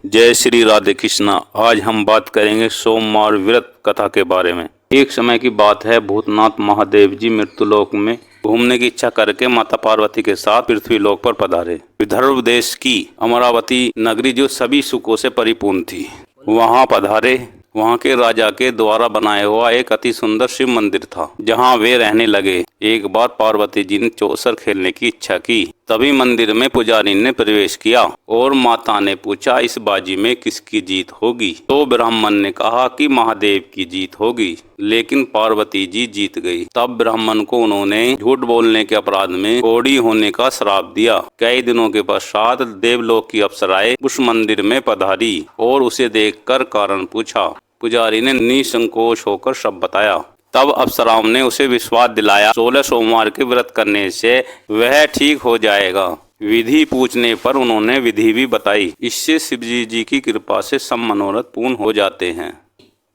जय श्री राधे कृष्णा। आज हम बात करेंगे सोमवार व्रत कथा के बारे में। एक समय की बात है, भूतनाथ महादेव जी मृत्युलोक में घूमने की इच्छा करके माता पार्वती के साथ पृथ्वी लोक पर पधारे। विदर्भ देश की अमरावती नगरी जो सभी सुखों से परिपूर्ण थी, वहां पधारे। वहां के राजा के द्वारा बनाया हुआ एक अति सुंदर शिव मंदिर था, जहां वे रहने लगे। एक बार पार्वती जी ने चौसर खेलने की इच्छा की। तभी मंदिर में पुजारी ने प्रवेश किया और माता ने पूछा, इस बाजी में किसकी जीत होगी? तो ब्राह्मण ने कहा कि महादेव की जीत होगी, लेकिन पार्वती जी जीत गई। तब ब्राह्मण को उन्होंने झूठ बोलने के अपराध में कोढ़ी होने का श्राप दिया। कई दिनों के पश्चात देवलोक की अप्सराएं उस मंदिर में पधारी और उसे देखकर कारण पूछा। पुजारी ने निसंकोच होकर सब बताया। तब अप्सराओं ने उसे विश्वास दिलाया, 16 सोमवार के व्रत करने से वह ठीक हो जाएगा। विधि पूछने पर उन्होंने विधि भी बताई। इससे शिवजी जी की कृपा से सब मनोरथ पूर्ण हो जाते हैं।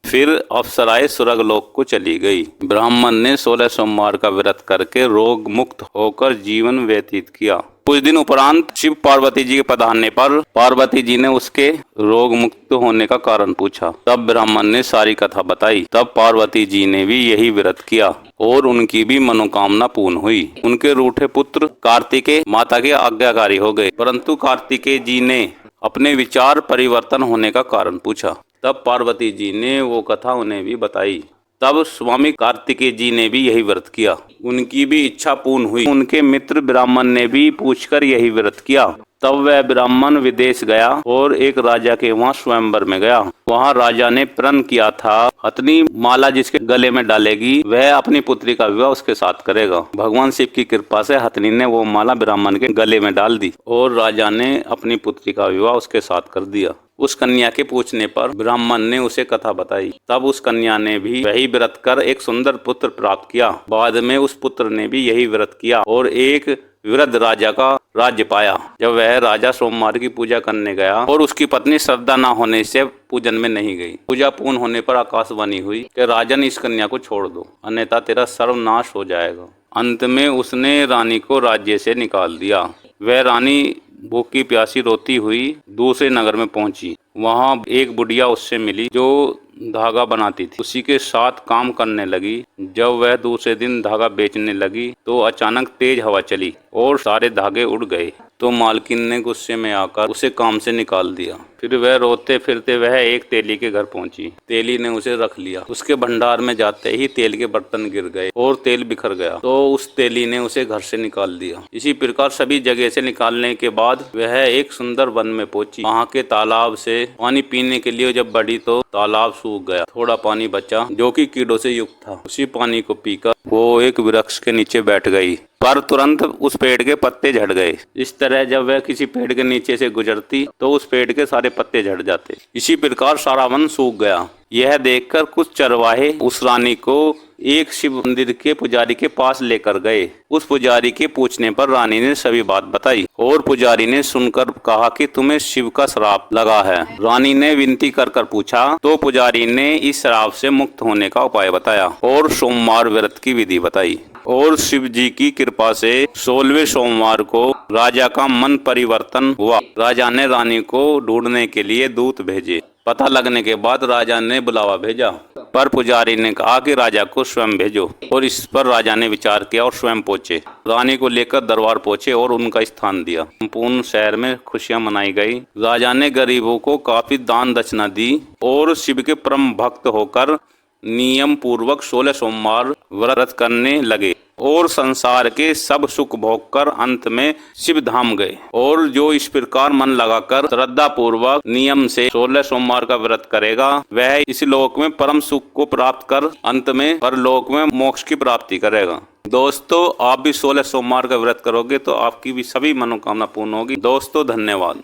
फिर अप्सराएं स्वर्गलोक को चली गई। ब्राह्मण ने 16 सोमवार का व्रत करके रोग मुक्त होकर जीवन व्यतीत किया। कुछ दिन उपरांत शिव पार्वती जी के पधारने पर पार्वती जी ने उसके रोग मुक्त होने का कारण पूछा। तब ब्राह्मण ने सारी कथा बताई। तब पार्वती जी ने भी यही व्रत किया और उनकी भी मनोकामना पूर्ण हुई। उनके रूठे पुत्र कार्तिकेय माता के आज्ञाकारी हो गए, परंतु कार्तिकेय जी ने अपने विचार परिवर्तन होने का कारण पूछा। तब पार्वती जी ने वो कथा उन्हें भी बताई। तब स्वामी कार्तिकेय जी ने भी यही व्रत किया। उनकी भी इच्छा पूर्ण हुई। उनके मित्र ब्राह्मण ने भी पूछकर यही व्रत किया। तब वह ब्राह्मण विदेश गया और एक राजा के वहाँ स्वयंवर में गया। वहाँ राजा ने प्रण किया था, हथनी माला जिसके गले में डालेगी वह अपनी पुत्री का विवाह उसके साथ करेगा। भगवान शिव की कृपा से हथनी ने वो माला ब्राह्मण के गले में डाल दी और राजा ने अपनी पुत्री का विवाह उसके साथ कर दिया। उस कन्या के पूछने पर ब्राह्मण ने उसे कथा बताई। तब उस कन्या ने भी वही व्रत कर एक सुंदर पुत्र प्राप्त किया। बाद में उस पुत्र ने भी यही व्रत किया और एक वृद्ध राजा का राज्य पाया। जब वह राजा सोमवार की पूजा करने गया और उसकी पत्नी श्रद्धा न होने से पूजन में नहीं गई। पूजा पूर्ण होने पर आकाशवाणी हुई कि राजन, इस कन्या को छोड़ दो, अन्यथा तेरा सर्वनाश हो जाएगा। अंत में उसने रानी को राज्य से निकाल दिया। वह रानी भूखी प्यासी रोती हुई दूसरे नगर में पहुंची। वहां एक बुढ़िया उससे मिली जो धागा बनाती थी। उसी के साथ काम करने लगी। जब वह दूसरे दिन धागा बेचने लगी तो अचानक तेज हवा चली और सारे धागे उड़ गए। तो मालकिन ने गुस्से में आकर उसे काम से निकाल दिया। फिर वह रोते फिरते वह एक तेली के घर पहुंची। तेली ने उसे रख लिया। उसके भंडार में जाते ही तेल के बर्तन गिर गए और तेल बिखर गया। तो उस तेली ने उसे घर से निकाल दिया। इसी प्रकार सभी जगह से निकालने के बाद वह एक सुंदर वन में पहुंची। वहाँ के तालाब से पानी पीने के लिए जब बढ़ी तो तालाब सूख गया। थोड़ा पानी बचा जो कि कीड़ों से युक्त था। उसी पानी को पीकर वो एक वृक्ष के नीचे बैठ गई, पर तुरंत उस पेड़ के पत्ते झड़ गए। इस तरह जब वह किसी पेड़ के नीचे से गुजरती तो उस पेड़ के सारे पत्ते झड़ जाते। इसी प्रकार सारा वन सूख गया। यह देखकर कुछ चरवाहे उस रानी को एक शिव मंदिर के पुजारी के पास लेकर गए। उस पुजारी के पूछने पर रानी ने सभी बात बताई और पुजारी ने सुनकर कहा कि तुम्हें शिव का श्राप लगा है। रानी ने विनती कर कर पूछा तो पुजारी ने इस श्राप से मुक्त होने का उपाय बताया और सोमवार व्रत की विधि बताई। और शिव जी की कृपा से 16वें सोमवार को राजा का मन परिवर्तन हुआ। राजा ने रानी को ढूंढने के लिए दूत भेजे। पता लगने के बाद राजा ने बुलावा भेजा, पर पुजारी ने कहा कि राजा को स्वयं भेजो। और इस पर राजा ने विचार किया और स्वयं पहुंचे। रानी को लेकर दरबार पहुंचे और उनका स्थान दिया। संपूर्ण शहर में खुशियां मनाई गई। राजा ने गरीबों को काफी दान दक्षिणा दी और शिव के परम भक्त होकर नियम पूर्वक 16 सोमवार व्रत करने लगे और संसार के सब सुख भोग कर अंत में शिव धाम गए। और जो इस प्रकार मन लगाकर श्रद्धा पूर्वक नियम से 16 सोमवार का व्रत करेगा, वह इस लोक में परम सुख को प्राप्त कर अंत में परलोक में मोक्ष की प्राप्ति करेगा। दोस्तों, आप भी 16 सोमवार का व्रत करोगे तो आपकी भी सभी मनोकामना पूर्ण होगी। दोस्तों, धन्यवाद।